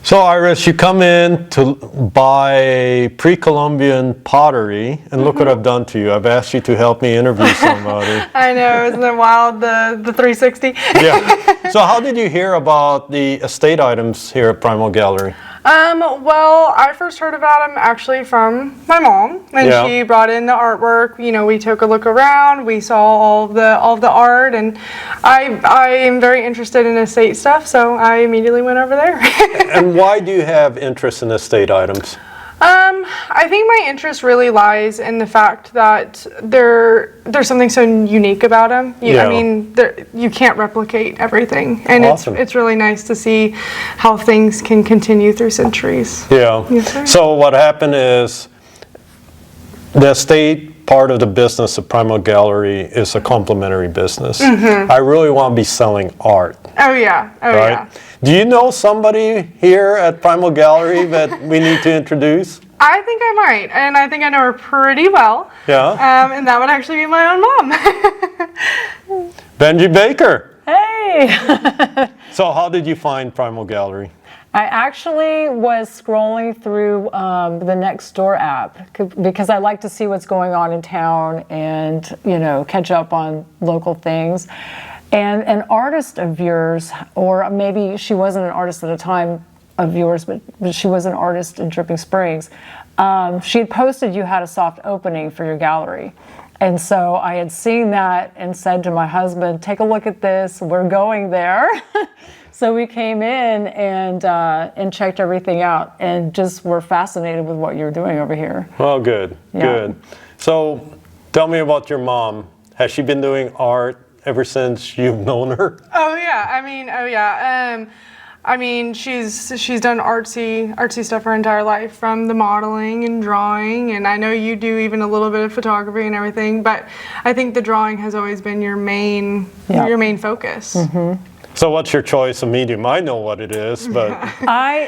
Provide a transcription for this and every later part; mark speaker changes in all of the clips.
Speaker 1: So Iris, you come in to buy pre-Columbian pottery, and look what I've done to you. I've asked you to help me interview somebody.
Speaker 2: I know, isn't it wild, the 360?
Speaker 1: Yeah. So how did you hear about the estate items here at Primal Gallery?
Speaker 2: Well, I first heard about them actually from my mom, and she brought in the artwork. You know, we took a look around, we saw all of the art, and I am very interested in estate stuff, so I immediately went over there.
Speaker 1: And why do you have interest in estate items?
Speaker 2: I think my interest really lies in the fact that there's something so unique about them. I mean, you can't replicate everything, and it's really nice to see how things can continue through centuries.
Speaker 1: Yeah.
Speaker 2: Yes, sir.
Speaker 1: So what happened is the estate part of the business of Primal Gallery is a complementary business. I really want to be selling art.
Speaker 2: Oh yeah. Oh
Speaker 1: right?
Speaker 2: yeah.
Speaker 1: Do you know somebody here at Primal Gallery that we need to introduce?
Speaker 2: I think I might, and I think I know her pretty well.
Speaker 1: Yeah.
Speaker 2: And that would actually be my own mom.
Speaker 1: Benji Baker.
Speaker 3: Hey!
Speaker 1: So how did you find Primal Gallery?
Speaker 3: I actually was scrolling through the Nextdoor app because I like to see what's going on in town and, you know, catch up on local things. And an artist of yours, or maybe she wasn't an artist at the time of yours, but she was an artist in Dripping Springs. She had posted you had a soft opening for your gallery. And so I had seen that and said to my husband, take a look at this, we're going there. So we came in and checked everything out and just were fascinated with what you're doing over here.
Speaker 1: Well, good,
Speaker 3: Yeah.
Speaker 1: good. So tell me about your mom. Has she been doing art ever since you've known her?
Speaker 2: Oh yeah. I mean, she's done artsy stuff her entire life, from the modeling and drawing, and I know you do even a little bit of photography and everything, but I think the drawing has always been your main focus.
Speaker 1: So what's your choice of medium? I know what it is, but...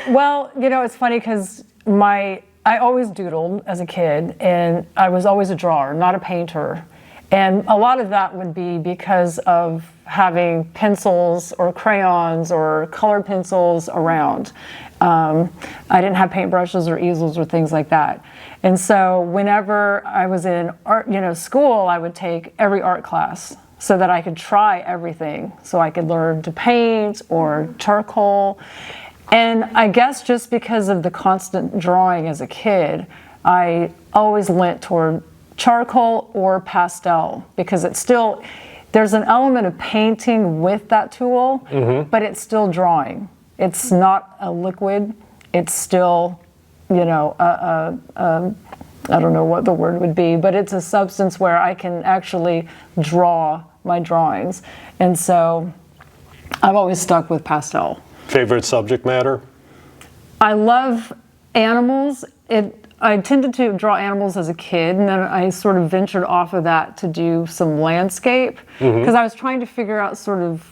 Speaker 3: Well, you know, it's funny because I always doodled as a kid, and I was always a drawer, not a painter. And a lot of that would be because of having pencils or crayons or colored pencils around. I didn't have paintbrushes or easels or things like that. And so whenever I was in art, school, I would take every art class so that I could try everything. So I could learn to paint or charcoal. And I guess just because of the constant drawing as a kid, I always leant toward charcoal or pastel, because there's an element of painting with that tool, but it's still drawing. It's not a liquid. It's still, I don't know what the word would be, but it's a substance where I can actually draw my drawings. And so I've always stuck with pastel.
Speaker 1: Favorite subject matter?
Speaker 3: I love animals. I tended to draw animals as a kid, and then I sort of ventured off of that to do some landscape, because I was trying to figure out sort of,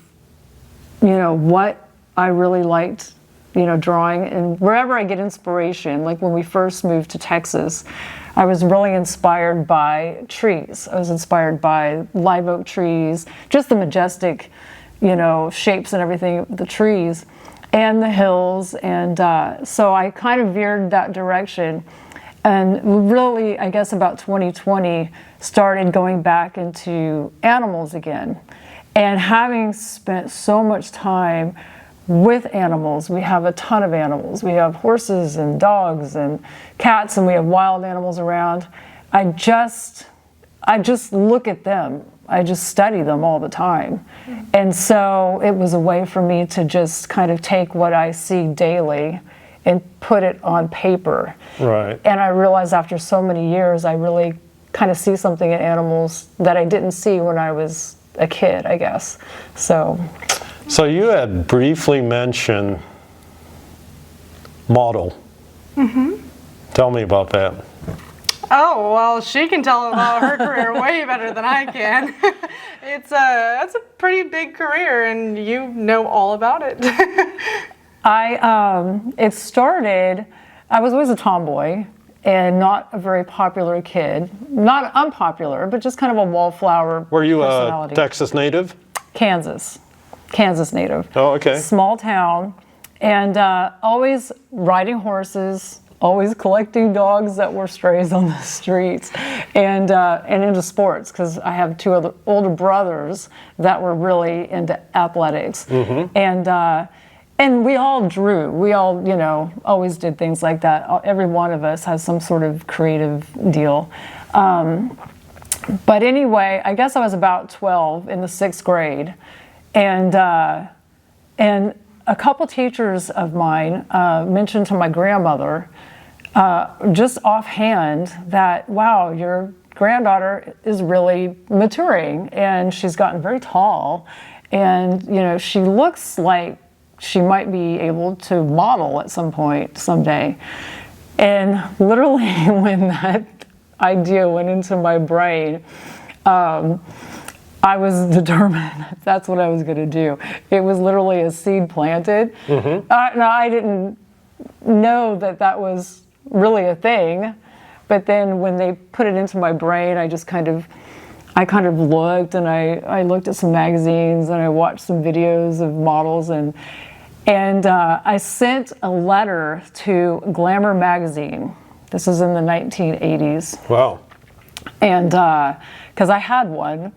Speaker 3: what I really liked, drawing. And wherever I get inspiration, like when we first moved to Texas, I was really inspired by trees. I was inspired by live oak trees, just the majestic, shapes and everything of the trees and the hills. And so I kind of veered that direction. And really, I guess about 2020, started going back into animals again. And having spent so much time with animals, we have a ton of animals. We have horses and dogs and cats, and we have wild animals around. I just look at them. I just study them all the time. And so it was a way for me to just kind of take what I see daily and put it on paper.
Speaker 1: Right.
Speaker 3: And I realized after so many years, I really kind of see something in animals that I didn't see when I was a kid, I guess. So
Speaker 1: you had briefly mentioned model. Tell me about that.
Speaker 2: Oh, well, she can tell about her career way better than I can. That's a pretty big career, and you know all about it.
Speaker 3: It started, I was always a tomboy and not a very popular kid. Not unpopular, but just kind of a wallflower
Speaker 1: Were you
Speaker 3: personality.
Speaker 1: a Texas native?
Speaker 3: Kansas native.
Speaker 1: Oh, okay.
Speaker 3: Small town. And always riding horses, always collecting dogs that were strays on the streets, and into sports, because I have two other older brothers that were really into athletics. And we all drew. We all, always did things like that. Every one of us has some sort of creative deal. But anyway, I guess I was about 12 in the 6th grade, and a couple teachers of mine mentioned to my grandmother, just offhand, that, wow, your granddaughter is really maturing, and she's gotten very tall, and she looks like she might be able to model at some point someday. And literally when that idea went into my brain, I was determined that's what I was going to do. It was literally a seed planted. Now, I didn't know that was really a thing, but then when they put it into my brain, I kind of looked, and I looked at some magazines, and I watched some videos of models, and I sent a letter to Glamour magazine. This is in the 1980s.
Speaker 1: Wow.
Speaker 3: And because I had one,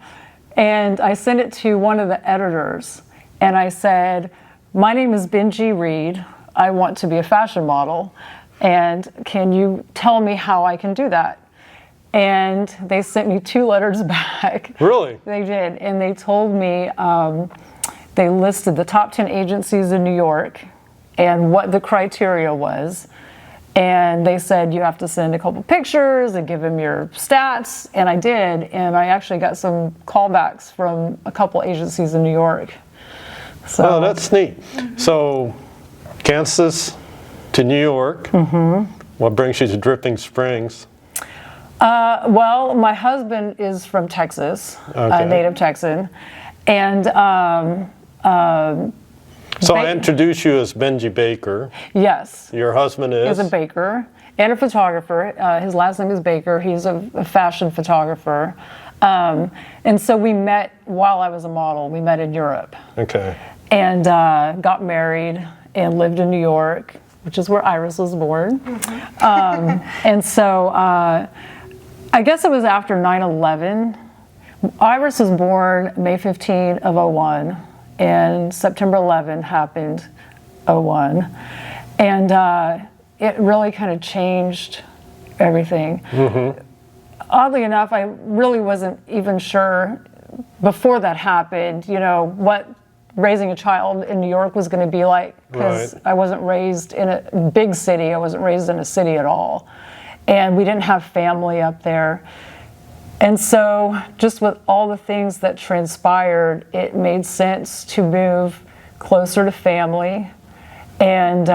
Speaker 3: and I sent it to one of the editors, and I said, my name is Benji Reed. I want to be a fashion model, and can you tell me how I can do that? And they sent me 2 letters back.
Speaker 1: Really?
Speaker 3: They did, and they told me, they listed the top 10 agencies in New York and what the criteria was. And they said you have to send a couple pictures and give them your stats. And I did. And I actually got some callbacks from a couple agencies in New York. So,
Speaker 1: oh, that's neat. So, Kansas to New York. What brings you to Dripping Springs?
Speaker 3: Well, my husband is from Texas, a native Texan. And
Speaker 1: so I introduce you as Benji Baker.
Speaker 3: Yes.
Speaker 1: Your husband is?
Speaker 3: He's a baker and a photographer. His last name is Baker. He's a fashion photographer. And so we met while I was a model. We met in Europe.
Speaker 1: Okay.
Speaker 3: And got married and lived in New York, which is where Iris was born. And so I guess it was after 9/11. Iris was born May 15 of 01, and September 11 happened 01. And it really kind of changed everything. Oddly enough, I really wasn't even sure before that happened, what raising a child in New York was going to be like, because I wasn't raised in a big city. I wasn't raised in a city at all. And we didn't have family up there. And so just with all the things that transpired, it made sense to move closer to family. And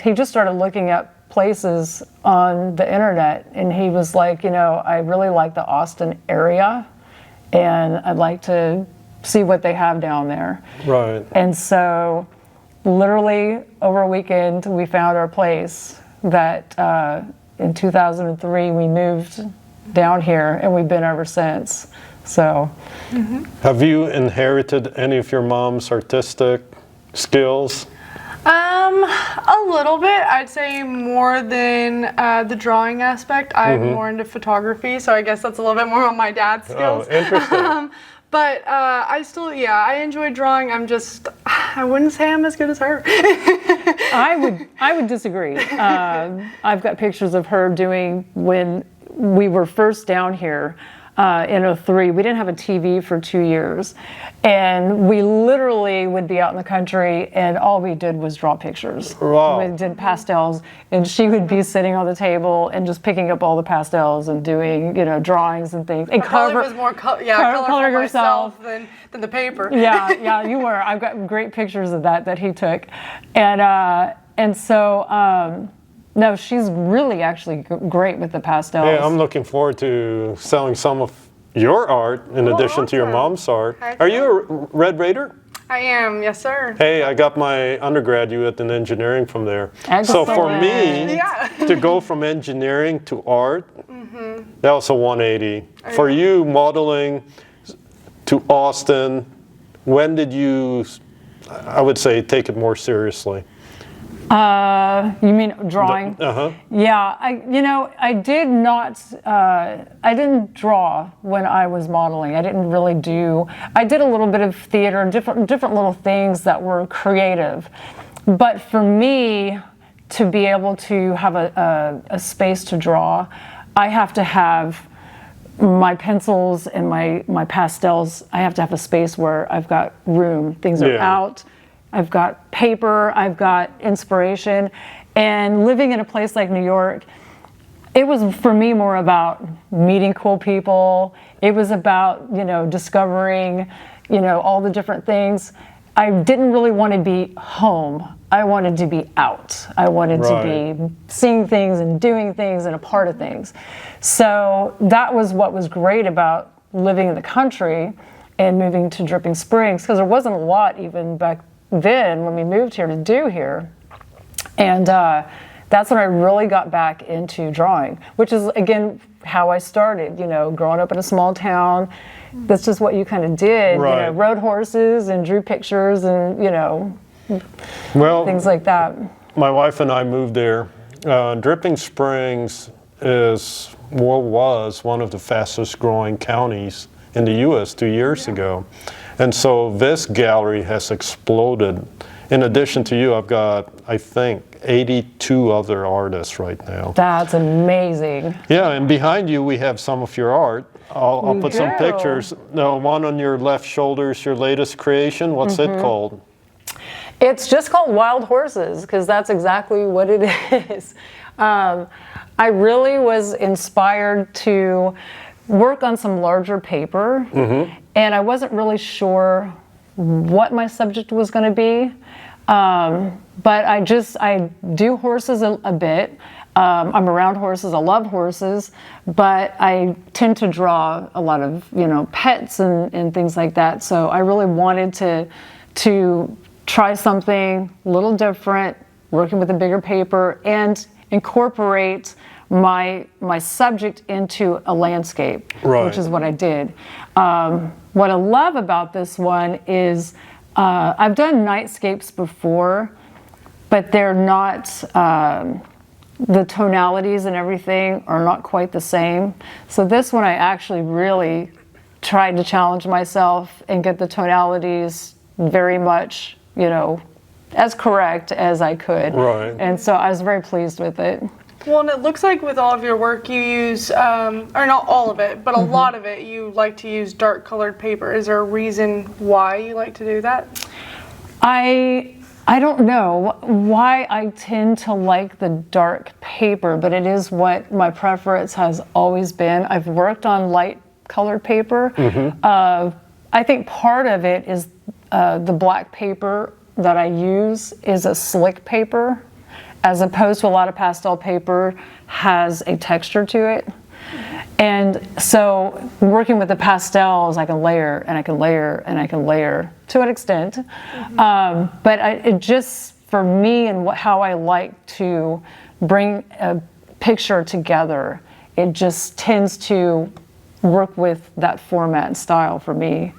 Speaker 3: he just started looking at places on the internet, and he was like, I really like the Austin area, and I'd like to see what they have down there.
Speaker 1: Right.
Speaker 3: And so literally over a weekend, we found our place that in 2003 we moved down here, and we've been ever since. So
Speaker 1: Have you inherited any of your mom's artistic skills?
Speaker 2: A little bit. I'd say more than the drawing aspect. I'm more into photography, so I guess that's a little bit more on my dad's skills.
Speaker 1: Oh, interesting.
Speaker 2: But I still, I enjoy drawing. I wouldn't say I'm as good as her.
Speaker 3: I would disagree. I've got pictures of her doing when we were first down here in 03. We didn't have a TV for 2 years. And we literally would be out in the country, and all we did was draw pictures.
Speaker 1: Wow.
Speaker 3: We did pastels, and she would be sitting on the table and just picking up all the pastels and doing, drawings and things. And
Speaker 2: Probably was more coloring myself than the paper.
Speaker 3: Yeah, you were. I've got great pictures of that he took. And so, no, she's really actually great with the pastels.
Speaker 1: Hey, I'm looking forward to selling some of your art in addition to your mom's art.
Speaker 2: Heck
Speaker 1: Are
Speaker 2: yeah.
Speaker 1: you a Red Raider?
Speaker 2: I am, yes sir.
Speaker 1: Hey, I got my undergraduate in engineering from there.
Speaker 3: Excellent.
Speaker 1: So for me,
Speaker 2: Yeah.
Speaker 1: to go from engineering to art, that was a 180. For you, modeling to Austin, when did you I would say take it more seriously?
Speaker 3: You mean drawing? Yeah, I did not, I didn't draw when I was modeling. I didn't really I did a little bit of theater, different little things that were creative. But for me, to be able to have a space to draw, I have to have my pencils and my pastels. I have to have a space where I've got room. Things are out. I've got paper, I've got inspiration, and living in a place like New York, it was for me more about meeting cool people. It was about, discovering, all the different things. I didn't really want to be home. I wanted to be out. I wanted to be seeing things and doing things and a part of things. So that was what was great about living in the country and moving to Dripping Springs, because there wasn't a lot even back then when we moved here to do here. And that's when I really got back into drawing, which is again how I started, growing up in a small town. That's just what you kind of did, rode horses and drew pictures and things like that.
Speaker 1: My wife and I moved there. Dripping Springs was one of the fastest growing counties in the U.S. 2 years ago. And so this gallery has exploded. In addition to you, I've got, I think, 82 other artists right now.
Speaker 3: That's amazing.
Speaker 1: Yeah, and behind you we have some of your art. I'll put some pictures. The one on your left shoulder is your latest creation. What's it called?
Speaker 3: It's just called Wild Horses, because that's exactly what it is. I really was inspired to work on some larger paper, and I wasn't really sure what my subject was going to be, but I do horses a bit. I'm around horses, I love horses, but I tend to draw a lot of pets and things like that, so I really wanted to try something a little different, working with a bigger paper, and incorporate my subject into a landscape, which is what I did. What I love about this one is I've done nightscapes before, but they're not, the tonalities and everything are not quite the same. So this one I actually really tried to challenge myself and get the tonalities very much, as correct as I could. And so I was very pleased with it.
Speaker 2: Well, and it looks like with all of your work you use, or not all of it, but a lot of it, you like to use dark colored paper. Is there a reason why you like to do that?
Speaker 3: I don't know why I tend to like the dark paper, but it is what my preference has always been. I've worked on light colored paper. I think part of it is the black paper that I use is a slick paper, as opposed to a lot of pastel paper has a texture to it. And so working with the pastels, I can layer and I can layer and I can layer to an extent. But it just, for me and how I like to bring a picture together, it just tends to work with that format and style for me.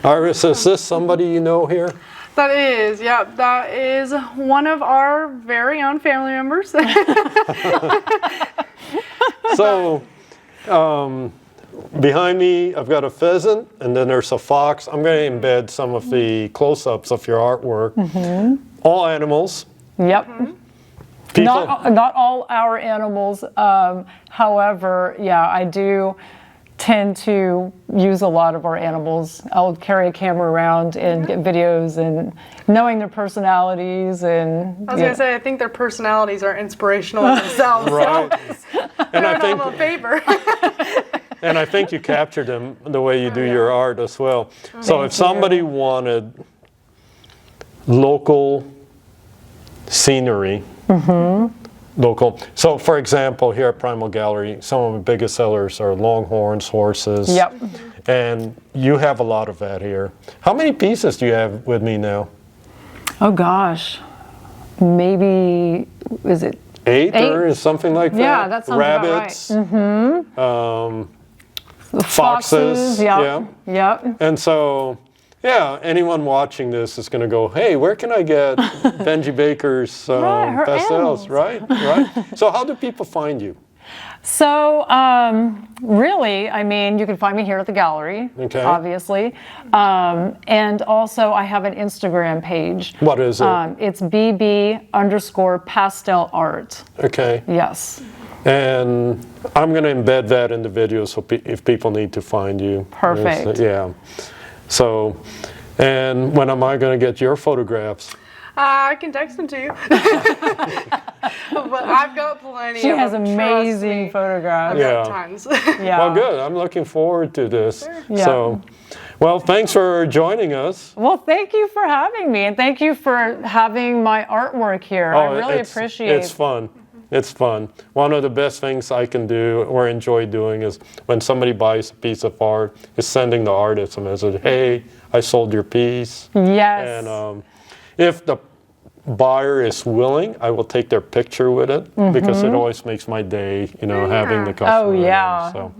Speaker 1: Iris, is this somebody you know here?
Speaker 2: That is, yeah, that is one of our very own family members.
Speaker 1: So, behind me, I've got a pheasant, and then there's a fox. I'm going to embed some of the close-ups of your artwork. All animals.
Speaker 3: Yep.
Speaker 1: People.
Speaker 3: Not all our animals. However, yeah, I do tend to use a lot of our animals. I'll carry a camera around and get videos and knowing their personalities and.
Speaker 2: I was gonna say, I think their personalities are inspirational in themselves.
Speaker 1: And I think
Speaker 2: on paper.
Speaker 1: And I think you captured them the way you do your art as well. So if somebody wanted local scenery, local. So for example, here at Primal Gallery, some of the biggest sellers are longhorns, horses. And you have a lot of that here. How many pieces do you have with me now?
Speaker 3: Oh gosh, maybe, is it
Speaker 1: 8 or something like that?
Speaker 3: Yeah, that sounds
Speaker 1: Rabbits,
Speaker 3: about right.
Speaker 1: foxes,
Speaker 3: Yep.
Speaker 1: And so Yeah, anyone watching this is going to go, hey, where can I get Benji Baker's
Speaker 3: Right, her
Speaker 1: pastels,
Speaker 3: animals.
Speaker 1: right? So how do people find you?
Speaker 3: So, really, I mean, you can find me here at the gallery,
Speaker 1: Okay.
Speaker 3: obviously. And also, I have an Instagram page.
Speaker 1: What is it?
Speaker 3: It's BB_pastel art.
Speaker 1: Okay.
Speaker 3: Yes.
Speaker 1: And I'm going to embed that in the video so if people need to find you.
Speaker 3: Perfect.
Speaker 1: Yeah. So, and when am I going to get your photographs?
Speaker 2: I can text them to you. But I've got plenty
Speaker 3: She
Speaker 2: of
Speaker 3: has
Speaker 2: them, trust
Speaker 3: amazing
Speaker 2: me.
Speaker 3: photographs.
Speaker 2: I've
Speaker 1: Yeah.
Speaker 2: got tons.
Speaker 3: Yeah.
Speaker 1: Well, good. I'm looking forward to this.
Speaker 3: Yeah.
Speaker 1: So, well, thanks for joining us.
Speaker 3: Well, thank you for having me, and thank you for having my artwork here. I really appreciate it.
Speaker 1: It's fun. It's fun. One of the best things I can do or enjoy doing is when somebody buys a piece of art, is sending the artist a message, hey, I sold your piece.
Speaker 3: Yes.
Speaker 1: And if the buyer is willing, I will take their picture with it because it always makes my day, having the customer.
Speaker 3: Oh, yeah.
Speaker 1: So,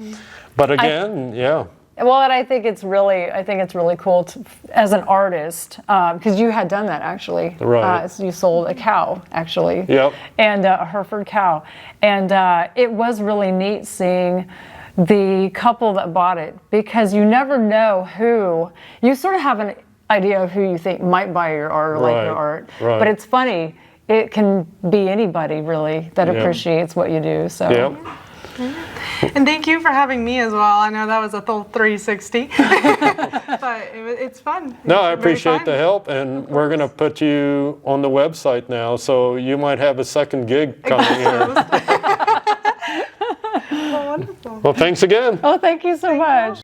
Speaker 1: but again, yeah.
Speaker 3: Well, and I think it's really cool as an artist, because you had done that actually.
Speaker 1: Right.
Speaker 3: So you sold a cow actually.
Speaker 1: Yep.
Speaker 3: And a Hereford cow, and it was really neat seeing the couple that bought it, because you never know who. You sort of have an idea of who you think might buy your art or like your art,
Speaker 1: right.
Speaker 3: but it's funny. It can be anybody really that appreciates what you do. So.
Speaker 1: Yep.
Speaker 2: And thank you for having me as well. I know that was a full 360, but it's fun.
Speaker 1: No, I
Speaker 2: It's very
Speaker 1: appreciate
Speaker 2: fun.
Speaker 1: the help, and we're going to put you on the website now, so you might have a second gig coming here.
Speaker 2: Well, wonderful.
Speaker 1: Well, thanks again.
Speaker 3: Oh, thank you so much.